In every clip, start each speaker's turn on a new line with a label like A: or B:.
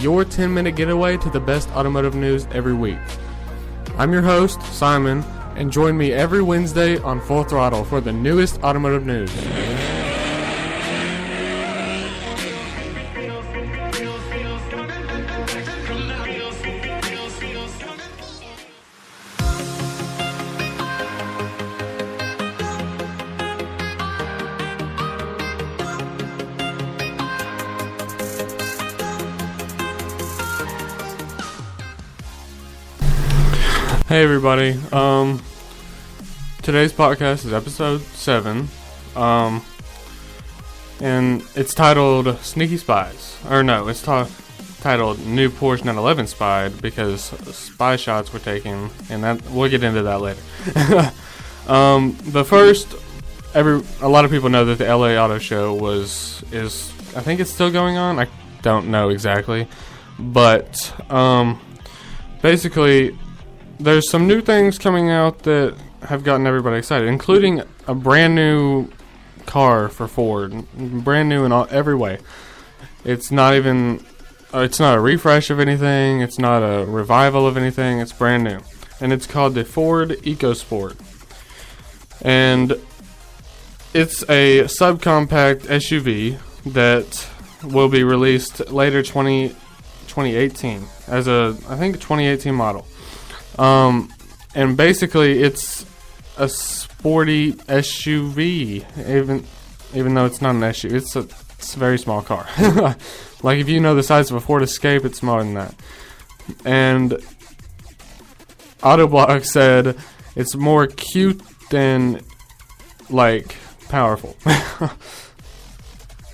A: your 10-minute getaway to the best automotive news every week. I'm your host, Simon, and join me every Wednesday on Full Throttle for the newest automotive news. Hey everybody, today's podcast is episode 7, and it's titled Sneaky Spies, or no, it's titled New Porsche 911 Spied, because spy shots were taken, and that we'll get into that later. But first, a lot of people know that the LA Auto Show is, I think it's still going on, I don't know exactly, but, basically, there's some new things coming out that have gotten everybody excited, including a brand new car for Ford, brand new in every way. It's not a refresh of anything, it's not a revival of anything, it's brand new. And it's called the Ford EcoSport. And it's a subcompact SUV that will be released later 2018 as I think a 2018 model. And basically it's a sporty SUV, even though it's not an SUV, it's a very small car. Like if you know the size of a Ford Escape, it's smaller than that. And AutoBlog said it's more cute than like powerful.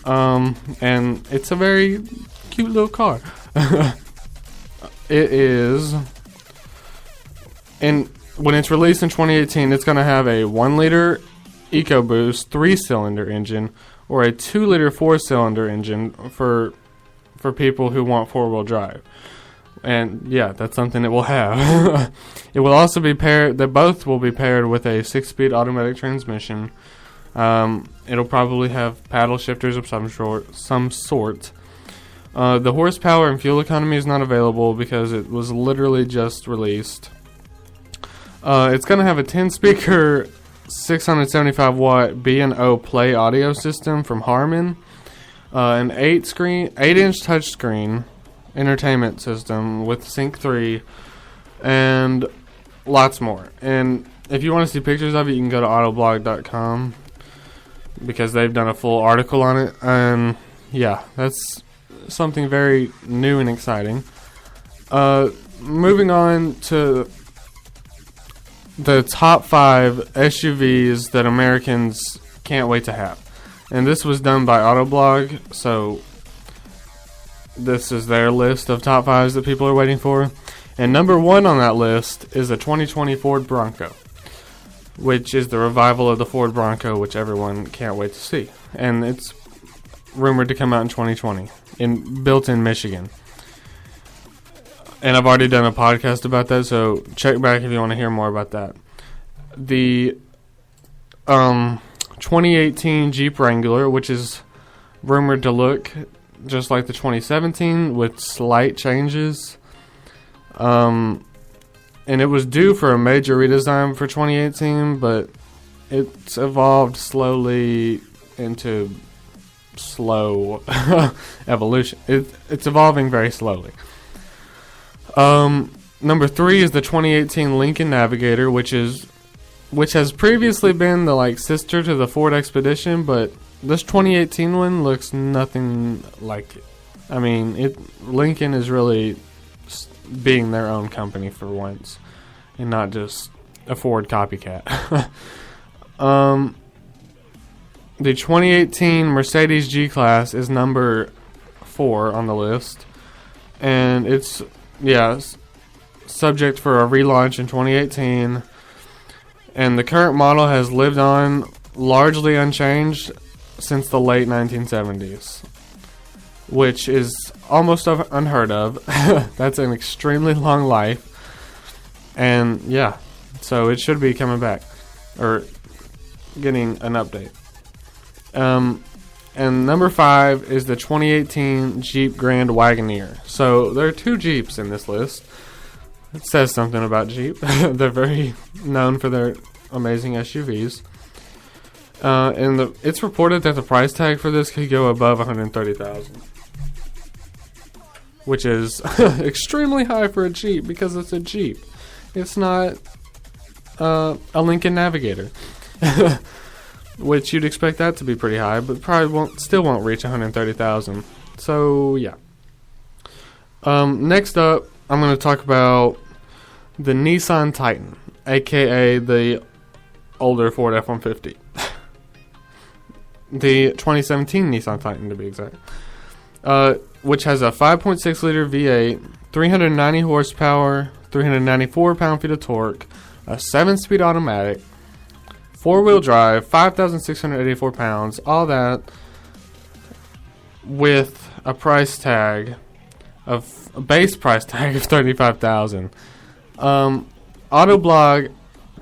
A: And it's a very cute little car. It is. And when it's released in 2018, it's going to have a 1-liter EcoBoost 3-cylinder engine or a 2-liter 4-cylinder engine for people who want 4-wheel drive. And yeah, that's something it will have. It will also be paired. They both will be paired with a 6-speed automatic transmission. It'll probably have paddle shifters of some sort. The horsepower and fuel economy is not available because it was literally just released. It's going to have a 10-speaker, 675-watt B&O Play audio system from Harman, an 8-inch touchscreen entertainment system with Sync 3, and lots more. And if you want to see pictures of it, you can go to AutoBlog.com because they've done a full article on it. And yeah, that's something very new and exciting. Moving on to the top 5 SUVs that Americans can't wait to have. And this was done by AutoBlog, so this is their list of top 5s that people are waiting for. And number 1 on that list is a 2020 Ford Bronco, which is the revival of the Ford Bronco, which everyone can't wait to see. And it's rumored to come out in 2020, built in Michigan. And I've already done a podcast about that, so check back if you want to hear more about that. The 2018 Jeep Wrangler, which is rumored to look just like the 2017 with slight changes. And it was due for a major redesign for 2018, but it's evolved slowly into slow evolution. It's evolving very slowly. Number 3 is the 2018 Lincoln Navigator, which has previously been the sister to the Ford Expedition, but this 2018 one looks nothing like it. I mean, Lincoln is really being their own company for once, and not just a Ford copycat. The 2018 Mercedes G-Class is number 4 on the list, and it's subject for a relaunch in 2018, and the current model has lived on largely unchanged since the late 1970s, which is almost unheard of. That's an extremely long life, and yeah, so it should be coming back, or getting an update. And number 5 is the 2018 Jeep Grand Wagoneer. So there are 2 Jeeps in this list. It says something about Jeep. They're very known for their amazing SUVs. And it's reported that the price tag for this could go above $130,000, which is extremely high for a Jeep because it's a Jeep. It's not a Lincoln Navigator, which you'd expect that to be pretty high, but probably still won't reach $130,000. So yeah. Next up, I'm going to talk about the Nissan Titan, aka the older Ford F-150. The 2017 Nissan Titan, to be exact. Which has a 5.6 liter V8, 390 horsepower, 394 pound-feet of torque, a 7-speed automatic, 4-wheel drive, 5,684 pounds, all that with a base price tag of $35,000. AutoBlog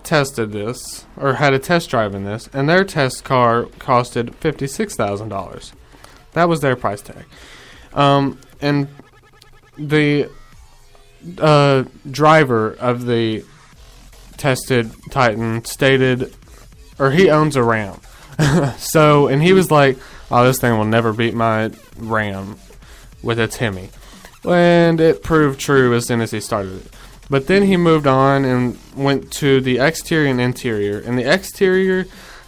A: tested this, or had a test drive in this, and their test car costed $56,000. That was their price tag. And the driver of the tested Titan stated, or he owns a Ram. So, and he was like, oh, this thing will never beat my Ram with its Hemi. And it proved true as soon as he started it. But then he moved on and went to the exterior and interior. And the exterior,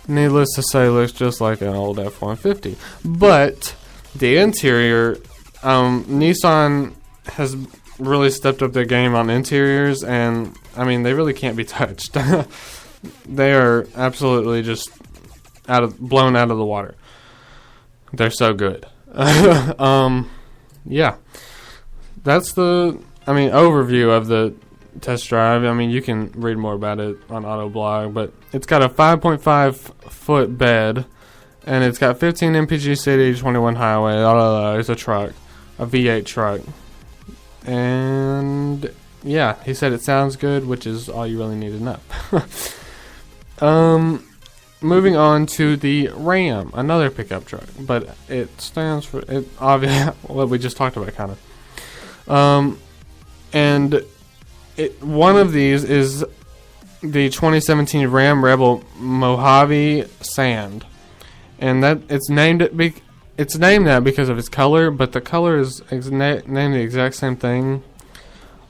A: needless to say, looks just like an old F-150. But the interior, Nissan has really stepped up their game on interiors. And, I mean, they really can't be touched. They are absolutely just blown out of the water. They're so good. Yeah. That's the, overview of the test drive. You can read more about it on AutoBlog, but it's got a 5.5 foot bed, and it's got 15 MPG city, 21 highway. It's a truck, a V8 truck. And yeah, he said it sounds good, which is all you really need to know. Moving on to the Ram, another pickup truck, but it stands for it. Obviously, what we just talked about, kind of. And one of these is the 2017 Ram Rebel Mojave Sand, and that it's named that because of its color, but the color is named the exact same thing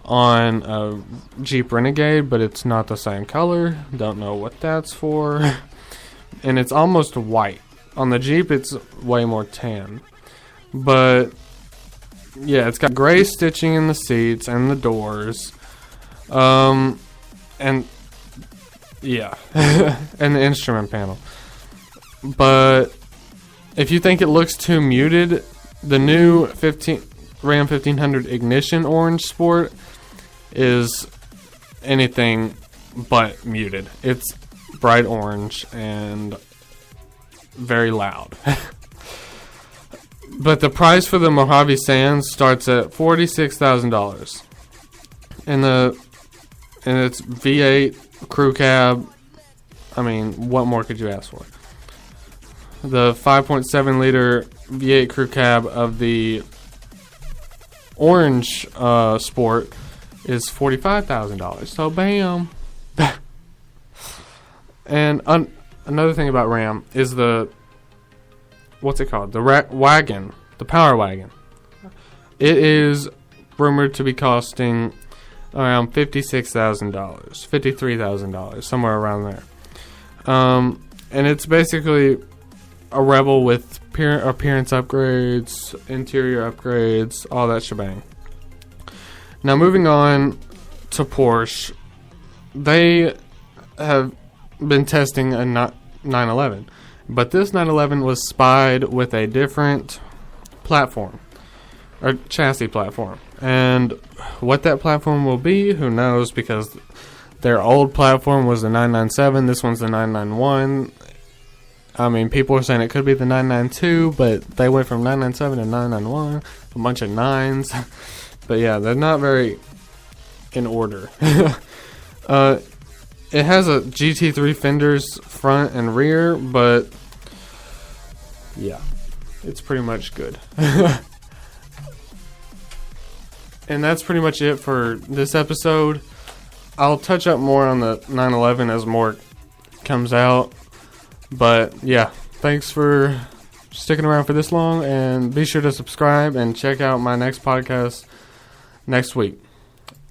A: on a Jeep Renegade, but it's not the same color. Don't know what that's for. And it's almost white. On the Jeep, it's way more tan. But yeah, it's got gray stitching in the seats and the doors. And yeah, and the instrument panel. But if you think it looks too muted, the new Ram 1500 Ignition Orange Sport is anything but muted. It's bright orange and very loud. But the price for the Mojave Sands starts at $46,000. And it's V8 crew cab. What more could you ask for? The 5.7 liter V8 crew cab of the Orange Sport is $45,000. So bam. And another thing about Ram is what's it called? The wagon, the Power Wagon. It is rumored to be costing around $56,000, $53,000, somewhere around there. And it's basically a Rebel with appearance upgrades, interior upgrades, all that shebang. Now moving on to Porsche, they have been testing a 911, but this 911 was spied with a different platform, or chassis platform. And what that platform will be, who knows, because their old platform was the 997, this one's the 991. People are saying it could be the 992, but they went from 997 to 991, a bunch of nines. But yeah, they're not very in order. It has a GT3 fenders front and rear, but yeah. it's pretty much good. And that's pretty much it for this episode. I'll touch up more on the 911 as more comes out. But yeah, thanks for sticking around for this long, and be sure to subscribe and check out my next podcast next week.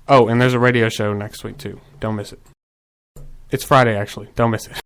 A: Oh, and there's a radio show next week too. Don't miss it. It's Friday, actually. Don't miss it.